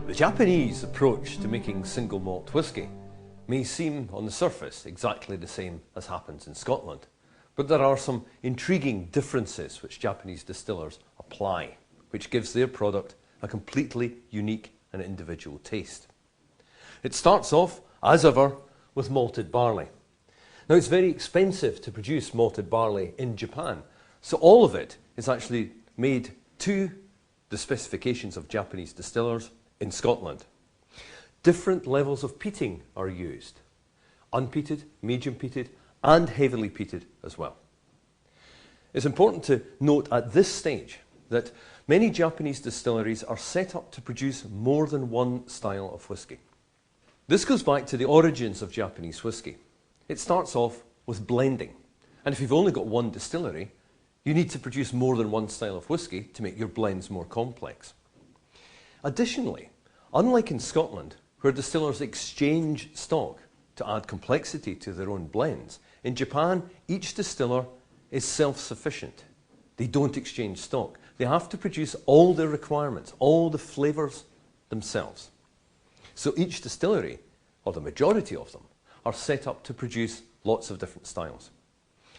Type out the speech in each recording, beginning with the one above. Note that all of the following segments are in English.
The Japanese approach to making single malt whisky may seem on the surface exactly the same as happens in Scotland, but there are some intriguing differences which Japanese distillers apply, which gives their product a completely unique and individual taste. It starts off, as ever, with malted barley. Now, it's very expensive to produce malted barley in Japan, so all of it is actually made to the specifications of Japanese distillers in Scotland. Different levels of peating are used: unpeated, medium peated, and heavily peated as well. It's important to note at this stage that many Japanese distilleries are set up to produce more than one style of whisky. This goes back to the origins of Japanese whisky. It starts off with blending, and if you've only got one distillery, you need to produce more than one style of whisky to make your blends more complex. Additionally, unlike in Scotland, where distillers exchange stock to add complexity to their own blends, in Japan, each distiller is self-sufficient. They don't exchange stock. They have to produce all their requirements, all the flavours themselves. So each distillery, or the majority of them, are set up to produce lots of different styles.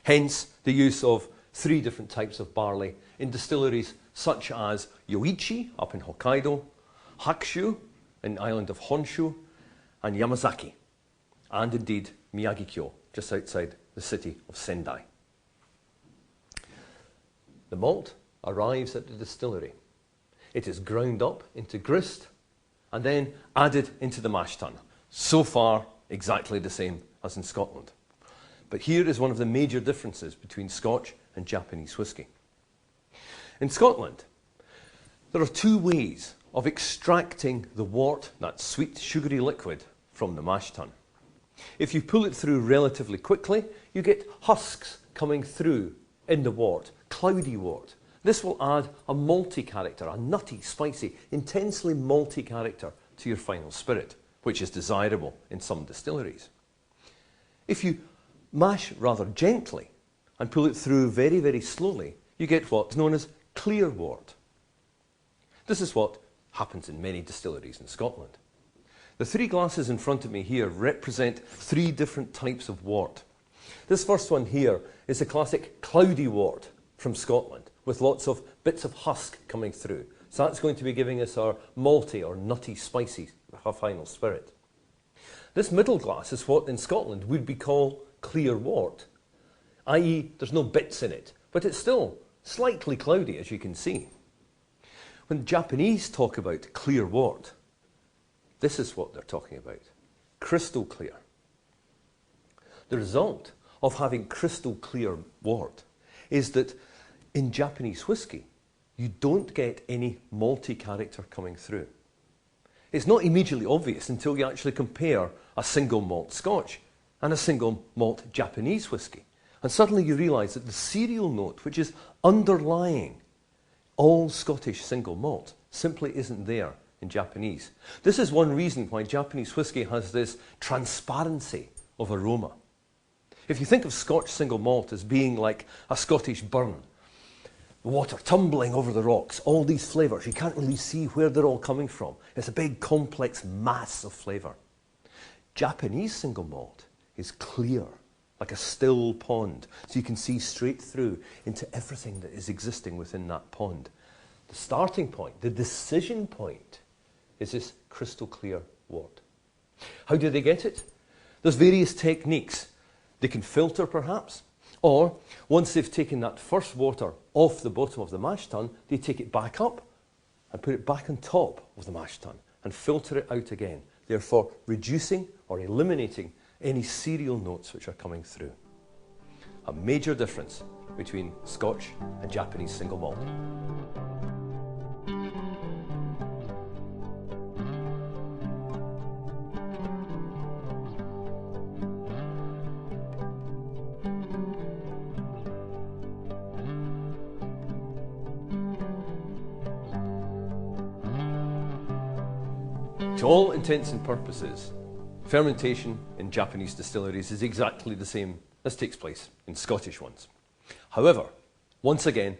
Hence, the use of 3 different types of barley in distilleries such as Yoichi up in Hokkaido, Hakushu in the island of Honshu, and Yamazaki, and indeed Miyagi-kyo, just outside the city of Sendai. The malt arrives at the distillery. It is ground up into grist and then added into the mash tun. So far, exactly the same as in Scotland. But here is one of the major differences between Scotch and Japanese whisky. In Scotland, there are 2 ways of extracting the wort, that sweet sugary liquid, from the mash tun. If you pull it through relatively quickly, you get husks coming through in the wort, cloudy wort. This will add a malty character, a nutty, spicy, intensely malty character to your final spirit, which is desirable in some distilleries. If you mash rather gently and pull it through very, very slowly, you get what's known as clear wort. This is what happens in many distilleries in Scotland. The 3 glasses in front of me here represent 3 different types of wort. This first one here is a classic cloudy wort from Scotland, with lots of bits of husk coming through. So that's going to be giving us our malty or nutty, spicy final spirit. This middle glass is what in Scotland would be called clear wort, i.e. there's no bits in it, but it's still slightly cloudy, as you can see. When the Japanese talk about clear wort, this is what they're talking about: crystal clear. The result of having crystal clear wort is that in Japanese whisky, you don't get any malty character coming through. It's not immediately obvious until you actually compare a single malt Scotch and a single malt Japanese whisky. And suddenly you realise that the cereal note, which is underlying all Scottish single malt, simply isn't there in Japanese. This is one reason why Japanese whisky has this transparency of aroma. If you think of Scotch single malt as being like a Scottish burn, water tumbling over the rocks, all these flavours, you can't really see where they're all coming from. It's a big complex mass of flavour. Japanese single malt is clear, like a still pond, so you can see straight through into everything that is existing within that pond. The starting point, the decision point, is this crystal clear wort. How do they get it? There's various techniques. They can filter perhaps, or once they've taken that first water off the bottom of the mash tun, they take it back up and put it back on top of the mash tun and filter it out again, therefore reducing or eliminating any cereal notes which are coming through. A major difference between Scotch and Japanese single malt. To all intents and purposes, fermentation in Japanese distilleries is exactly the same as takes place in Scottish ones. However, once again,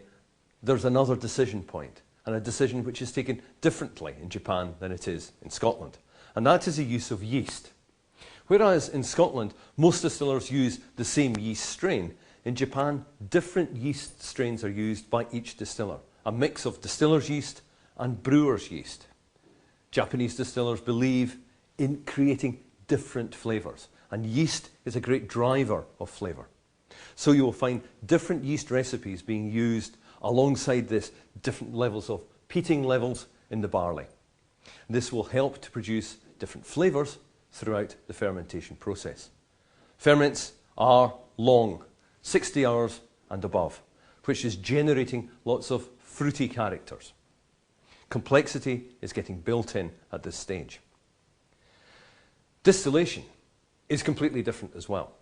there's another decision point, and a decision which is taken differently in Japan than it is in Scotland, and that is the use of yeast. Whereas in Scotland, most distillers use the same yeast strain, in Japan, different yeast strains are used by each distiller, a mix of distiller's yeast and brewer's yeast. Japanese distillers believe in creating different flavours, and yeast is a great driver of flavour. So you will find different yeast recipes being used alongside this, different levels of peating levels in the barley. This will help to produce different flavours throughout the fermentation process. Ferments are long, 60 hours and above, which is generating lots of fruity characters. Complexity is getting built in at this stage. Distillation is completely different as well.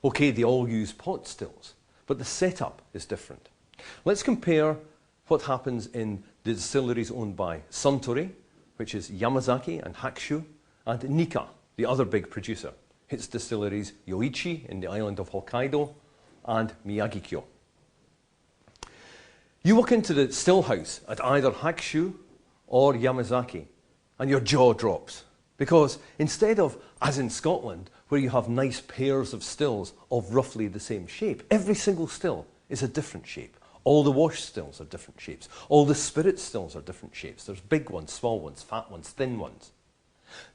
Okay, they all use pot stills, but the setup is different. Let's compare what happens in the distilleries owned by Suntory, which is Yamazaki and Hakushu, and Nikka, the other big producer. Its distilleries Yoichi in the island of Hokkaido and Miyagi-kyo. You walk into the still house at either Hakushu or Yamazaki and your jaw drops, because instead of, as in Scotland, where you have nice pairs of stills of roughly the same shape, every single still is a different shape. All the wash stills are different shapes. All the spirit stills are different shapes. There's big ones, small ones, fat ones, thin ones.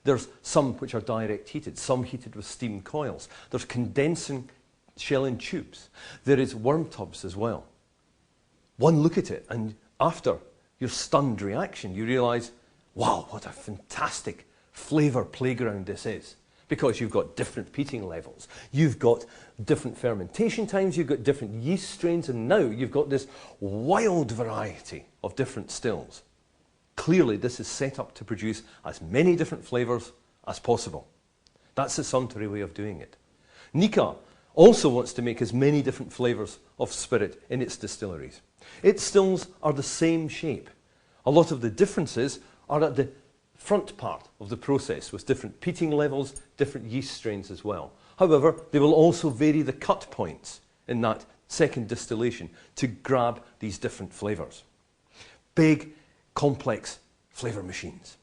There's some which are direct heated, some heated with steam coils. There's condensing shell in tubes. There is worm tubs as well. One look at it, and after your stunned reaction, you realise, wow, what a fantastic flavour playground this is. Because you've got different peating levels, you've got different fermentation times, you've got different yeast strains, and now you've got this wild variety of different stills. Clearly, this is set up to produce as many different flavours as possible. That's the Suntory way of doing it. Nikka also wants to make as many different flavours of spirit in its distilleries. Its stills are the same shape. A lot of the differences are at the front part of the process, with different peating levels, different yeast strains as well. However, they will also vary the cut points in that second distillation to grab these different flavours. Big, complex flavour machines.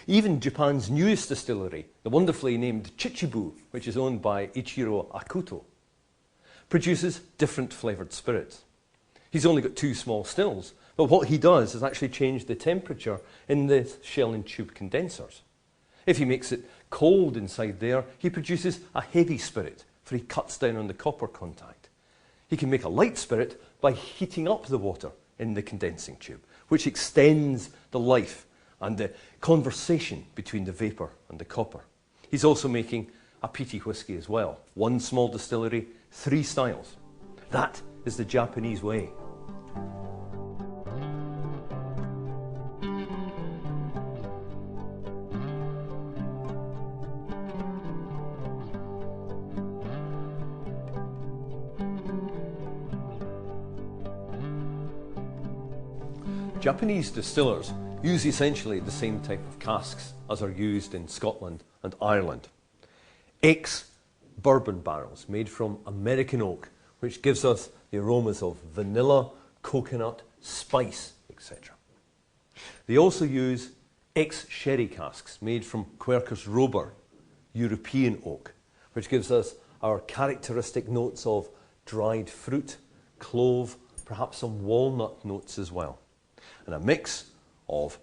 Even Japan's newest distillery, the wonderfully named Chichibu, which is owned by Ichiro Akuto, produces different flavoured spirits. He's only got 2 small stills, but what he does is actually change the temperature in the shell and tube condensers. If he makes it cold inside there, he produces a heavy spirit, for he cuts down on the copper contact. He can make a light spirit by heating up the water in the condensing tube, which extends the life and the conversation between the vapour and the copper. He's also making a peaty whisky as well. 1 small distillery, 3 styles. That is the Japanese way. Japanese distillers use essentially the same type of casks as are used in Scotland and Ireland. Ex-bourbon barrels made from American oak, which gives us the aromas of vanilla, coconut, spice, etc. They also use ex-sherry casks made from Quercus robur, European oak, which gives us our characteristic notes of dried fruit, clove, perhaps some walnut notes as well. And a mix of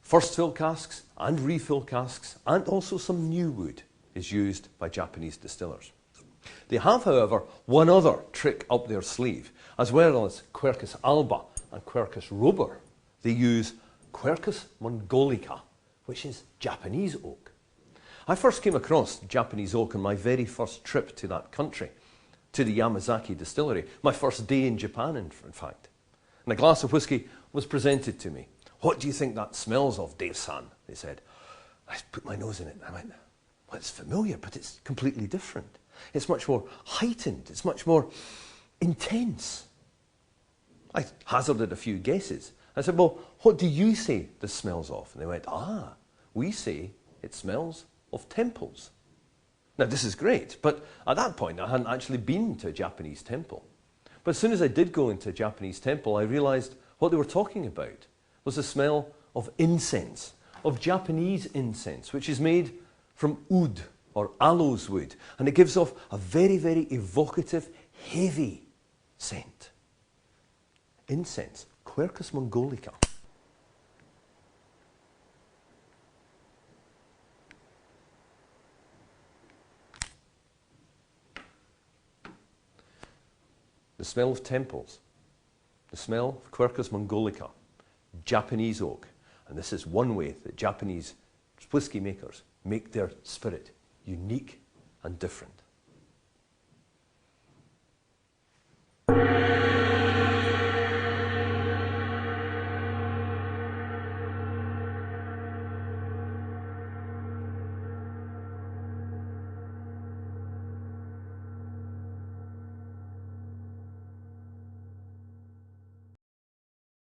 first fill casks and refill casks, and also some new wood, is used by Japanese distillers. They have, however, one other trick up their sleeve. As well as Quercus alba and Quercus robur, they use Quercus mongolica, which is Japanese oak. I first came across Japanese oak on my very first trip to that country, to the Yamazaki distillery, my first day in Japan, in fact. And a glass of whisky was presented to me. "What do you think that smells of, Dave-san?" they said. I put my nose in it and I went, well, it's familiar, but it's completely different. It's much more heightened. It's much more intense. I hazarded a few guesses. I said, well, what do you say this smells of? And they went, we say it smells of temples. Now, this is great, but at that point, I hadn't actually been to a Japanese temple. But as soon as I did go into a Japanese temple, I realized what they were talking about was the smell of incense, of Japanese incense, which is made from oud, or aloes wood, and it gives off a very, very evocative, heavy scent. Incense, Quercus mongolica. The smell of temples, the smell of Quercus mongolica, Japanese oak, and this is one way that Japanese whiskey makers make their spirit unique and different.